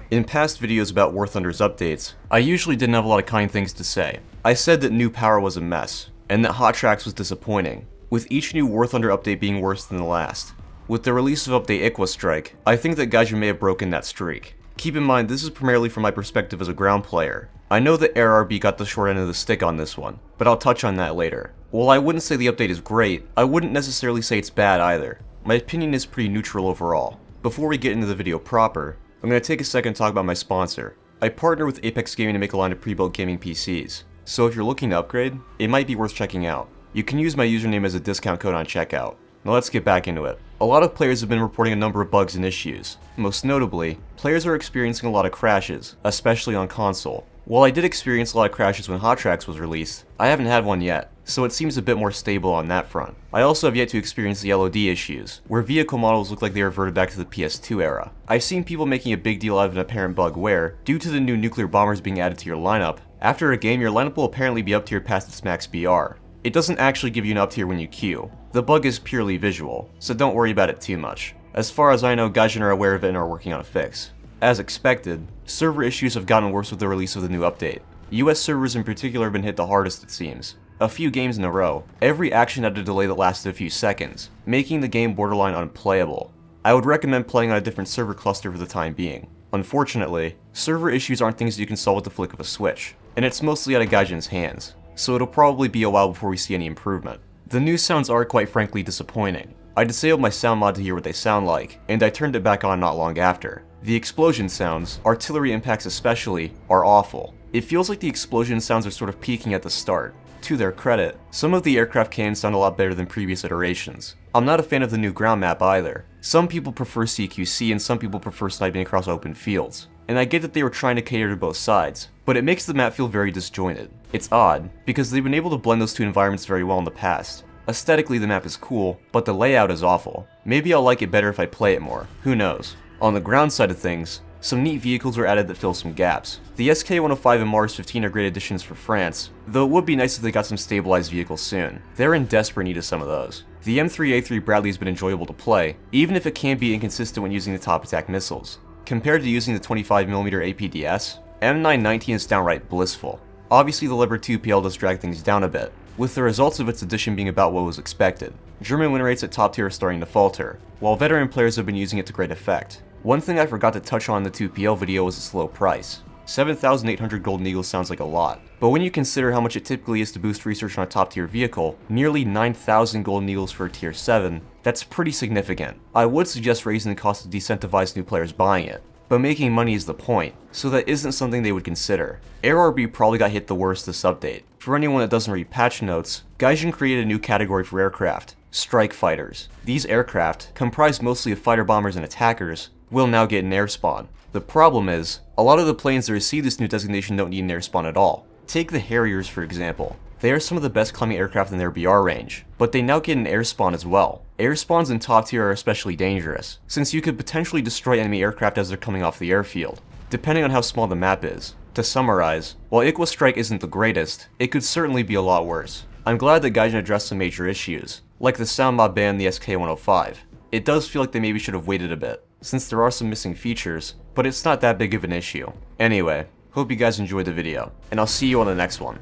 In past videos about War Thunder's updates, I usually didn't have a lot of kind things to say. I said that new power was a mess, and that Hot Tracks was disappointing, with each new War Thunder update being worse than the last. With the release of update Ixwa Strike, I think that Gaijin may have broken that streak. Keep in mind, this is primarily from my perspective as a ground player. I know that AirRB got the short end of the stick on this one, but I'll touch on that later. While I wouldn't say the update is great, I wouldn't necessarily say it's bad either. My opinion is pretty neutral overall. Before we get into the video proper, I'm going to take a second to talk about my sponsor. I partner with Apex Gaming to make a line of pre-built gaming PCs, so if you're looking to upgrade, it might be worth checking out. You can use my username as a discount code on checkout. Now let's get back into it. A lot of players have been reporting a number of bugs and issues. Most notably, players are experiencing a lot of crashes, especially on console. While I did experience a lot of crashes when Hot Tracks was released, I haven't had one yet, so it seems a bit more stable on that front. I also have yet to experience the LOD issues, where vehicle models look like they reverted back to the PS2 era. I've seen people making a big deal out of an apparent bug where, due to the new nuclear bombers being added to your lineup, after a game your lineup will apparently be up tier past its max BR. It doesn't actually give you an up tier when you queue. The bug is purely visual, so don't worry about it too much. As far as I know, Gaijin are aware of it and are working on a fix. As expected, server issues have gotten worse with the release of the new update. US servers in particular have been hit the hardest, it seems. A few games in a row, every action had a delay that lasted a few seconds, making the game borderline unplayable. I would recommend playing on a different server cluster for the time being. Unfortunately, server issues aren't things you can solve with the flick of a switch, and it's mostly out of Gaijin's hands, so it'll probably be a while before we see any improvement. The new sounds are quite frankly disappointing. I disabled my sound mod to hear what they sound like, and I turned it back on not long after. The explosion sounds, artillery impacts especially, are awful. It feels like the explosion sounds are sort of peaking at the start. To their credit, some of the aircraft cannons sound a lot better than previous iterations. I'm not a fan of the new ground map either. Some people prefer CQC and some people prefer sniping across open fields. And I get that they were trying to cater to both sides, but it makes the map feel very disjointed. It's odd, because they've been able to blend those two environments very well in the past. Aesthetically the map is cool, but the layout is awful. Maybe I'll like it better if I play it more, who knows. On the ground side of things, some neat vehicles were added that fill some gaps. The SK-105 and Mars 15 are great additions for France, though it would be nice if they got some stabilized vehicles soon. They're in desperate need of some of those. The M3A3 Bradley has been enjoyable to play, even if it can be inconsistent when using the top attack missiles. Compared to using the 25mm APDS, M919 is downright blissful. Obviously the Leopard 2 PL does drag things down a bit, with the results of its addition being about what was expected. German win rates at top tier are starting to falter, while veteran players have been using it to great effect. One thing I forgot to touch on in the 2PL video was its low price. 7,800 Golden Eagles sounds like a lot, but when you consider how much it typically is to boost research on a top tier vehicle, nearly 9,000 Golden Eagles for a tier 7, that's pretty significant. I would suggest raising the cost to decentivize new players buying it, but making money is the point, so that isn't something they would consider. AirRB probably got hit the worst this update. For anyone that doesn't read patch notes, Gaijin created a new category for aircraft, strike fighters. These aircraft, comprised mostly of fighter bombers and attackers, will now get an air spawn. The problem is, a lot of the planes that receive this new designation don't need an air spawn at all. Take the Harriers for example. They are some of the best climbing aircraft in their BR range, but they now get an air spawn as well. Air spawns in top tier are especially dangerous, since you could potentially destroy enemy aircraft as they're coming off the airfield, depending on how small the map is. To summarize, while Ixwa Strike isn't the greatest, it could certainly be a lot worse. I'm glad that Gaijin addressed some major issues, like the sound mod ban and the SK-105. It does feel like they maybe should have waited a bit, since there are some missing features, but it's not that big of an issue. Anyway, hope you guys enjoyed the video, and I'll see you on the next one.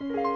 You